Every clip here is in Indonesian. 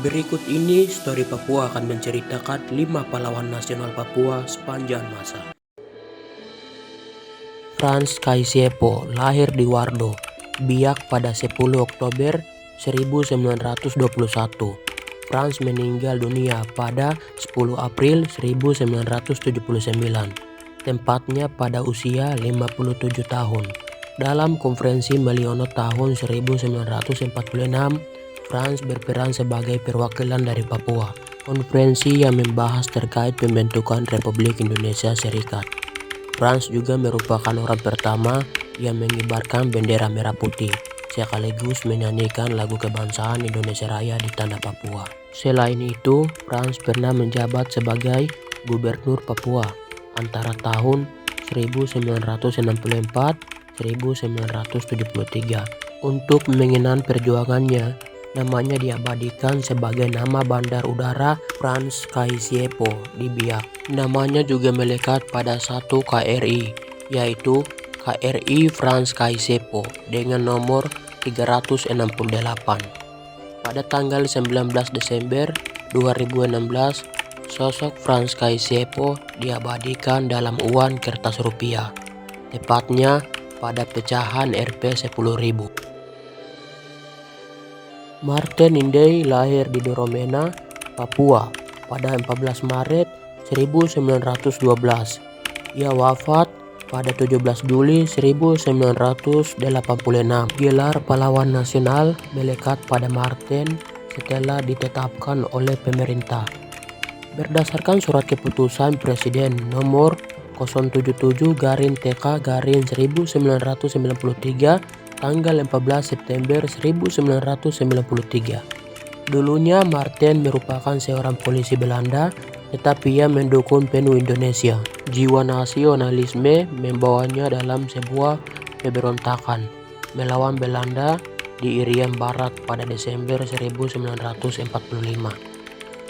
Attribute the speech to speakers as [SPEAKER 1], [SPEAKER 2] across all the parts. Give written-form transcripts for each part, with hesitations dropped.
[SPEAKER 1] Berikut ini Story Papua akan menceritakan 5 pahlawan nasional Papua sepanjang masa. Frans Kaisiepo lahir di Wardo, Biak pada 10 Oktober 1921. Frans meninggal dunia pada 10 April 1979. Tempatnya pada usia 57 tahun. Dalam konferensi Meliono tahun 1946, Frans berperan sebagai perwakilan dari Papua. Konferensi yang membahas terkait pembentukan Republik Indonesia Serikat. Frans juga merupakan orang pertama yang mengibarkan bendera merah putih, sekaligus menyanyikan lagu kebangsaan Indonesia Raya di tanah Papua. Selain itu, Frans pernah menjabat sebagai Gubernur Papua antara tahun 1964-1973. Untuk mengenang perjuangannya, namanya diabadikan sebagai nama Bandar Udara Frans Kaisiepo di Biak. Namanya juga melekat pada satu KRI, yaitu KRI Frans Kaisiepo dengan nomor 368. Pada tanggal 19 Desember 2016, sosok Frans Kaisiepo diabadikan dalam uang kertas rupiah, tepatnya pada pecahan Rp 10.000. Martin Inday lahir di Doromena, Papua pada 14 Maret 1912. Ia wafat pada 17 Juli 1986. Gelar pahlawan nasional melekat pada Martin setelah ditetapkan oleh pemerintah. Berdasarkan surat keputusan Presiden nomor 077-TK-1993 tanggal 14 September 1993. Dulunya Martin merupakan seorang polisi Belanda, tetapi ia mendukung penuh Indonesia. Jiwa nasionalisme membawanya dalam sebuah pemberontakan melawan Belanda di Irian Barat pada Desember 1945.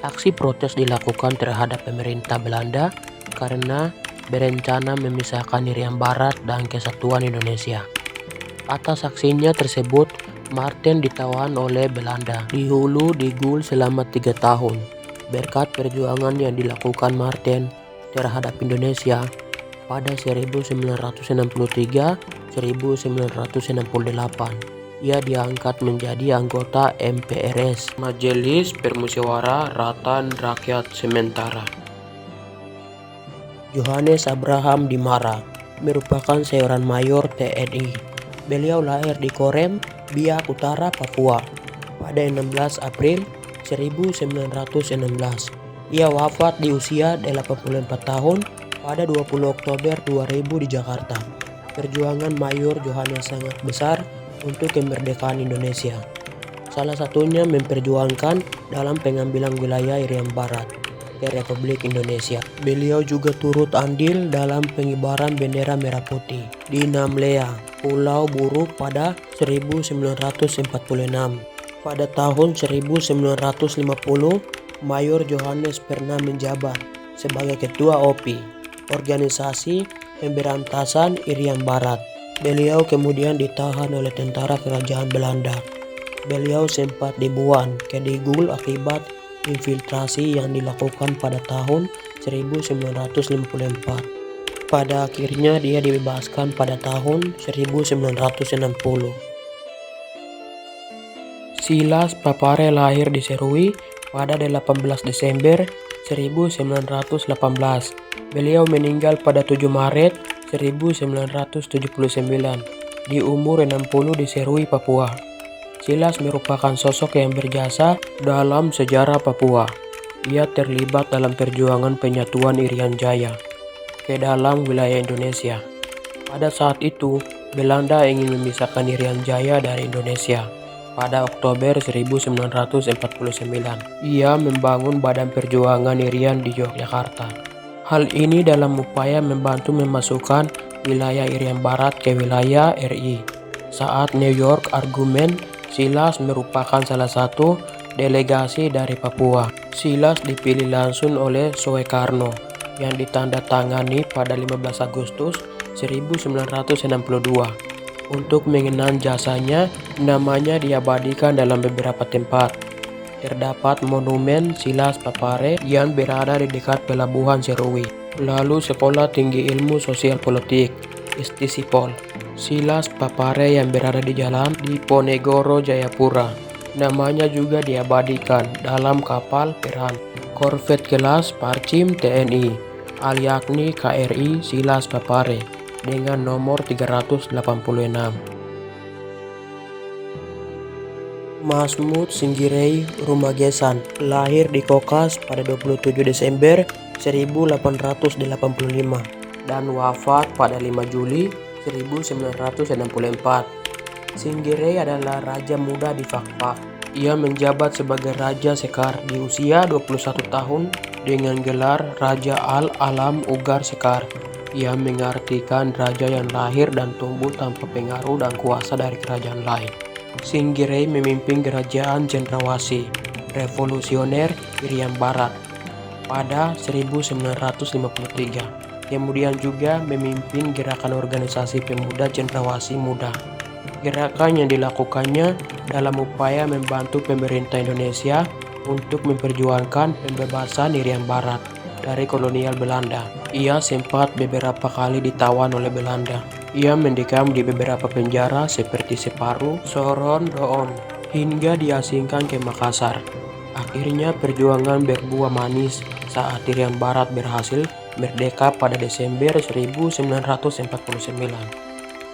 [SPEAKER 1] Aksi protes dilakukan terhadap pemerintah Belanda karena berencana memisahkan Irian Barat dan Kesatuan Indonesia. Atas aksinya tersebut, Martin ditawan oleh Belanda di Hulu di Gul selama 3 tahun. Berkat perjuangan yang dilakukan Martin terhadap Indonesia pada 1963-1968, ia diangkat menjadi anggota MPRS, Majelis Permusyawaratan Rakyat Sementara. Johannes Abraham Dimara merupakan seorang mayor TNI. Beliau lahir di Korem, Biak Utara, Papua pada 16 April 1916. Ia wafat di usia 84 tahun pada 20 Oktober 2000 di Jakarta. Perjuangan Mayor Johannes sangat besar untuk kemerdekaan Indonesia. Salah satunya memperjuangkan dalam pengambilan wilayah Irian Barat ke Republik Indonesia. Beliau juga turut andil dalam pengibaran bendera merah putih di Namlea, Pulau Buruk pada 1946. Pada tahun 1950, Mayor Johannes pernah menjabat sebagai Ketua OPI, Organisasi Pemberantasan Irian Barat. Beliau kemudian ditahan oleh tentara kerajaan Belanda. Beliau sempat dibuang ke Digul akibat infiltrasi yang dilakukan pada tahun 1954. Pada akhirnya dia dibebaskan pada tahun 1960. Silas Papare lahir di Serui pada 18 Desember 1918. Beliau meninggal pada 7 Maret 1979 di umur 60 di Serui, Papua. Silas merupakan sosok yang berjasa dalam sejarah Papua. Ia terlibat dalam perjuangan penyatuan Irian Jaya ke dalam wilayah Indonesia. Pada saat itu, Belanda ingin memisahkan Irian Jaya dari Indonesia. Pada Oktober 1949, ia membangun Badan Perjuangan Irian di Yogyakarta. Hal ini dalam upaya membantu memasukkan wilayah Irian Barat ke wilayah RI. Saat New York Argumen, Silas merupakan salah satu delegasi dari Papua. Silas dipilih langsung oleh Soekarno yang ditandatangani pada 15 Agustus 1962. Untuk mengenang jasanya, namanya diabadikan dalam beberapa tempat, terdapat monumen Silas Papare yang berada di dekat pelabuhan Serui. Lalu Sekolah Tinggi Ilmu Sosial Politik Istisipol Silas Papare yang berada di Jalan Diponegoro, Jayapura. Namanya juga diabadikan dalam kapal Perhan korvet kelas Parcim TNI yakni KRI Silas Papare dengan nomor 386. Mahmud Singgirei Rumagesan lahir di Kokas pada 27 Desember 1885 dan wafat pada 5 Juli 1964. Singgirei adalah raja muda di Fakfak. Ia menjabat sebagai Raja Sekar di usia 21 tahun dengan gelar Raja Al-Alam Ugar Sekar. Ia mengartikan raja yang lahir dan tumbuh tanpa pengaruh dan kuasa dari kerajaan lain. Singgirei memimpin kerajaan Cendrawasih revolusioner Irian Barat pada 1953. Kemudian juga memimpin gerakan organisasi pemuda Cendrawasih Muda. Gerakan yang dilakukannya dalam upaya membantu pemerintah Indonesia untuk memperjuangkan pembebasan Irian Barat dari kolonial Belanda. Ia sempat beberapa kali ditawan oleh Belanda. Ia mendekam di beberapa penjara seperti Separu, Sorong, Doon, hingga diasingkan ke Makassar. Akhirnya perjuangan berbuah manis saat Irian Barat berhasil merdeka pada Desember 1949.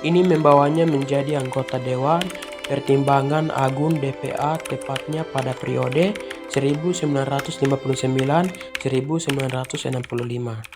[SPEAKER 1] Ini membawanya menjadi anggota Dewan Pertimbangan Agung DPA tepatnya pada periode 1959-1965.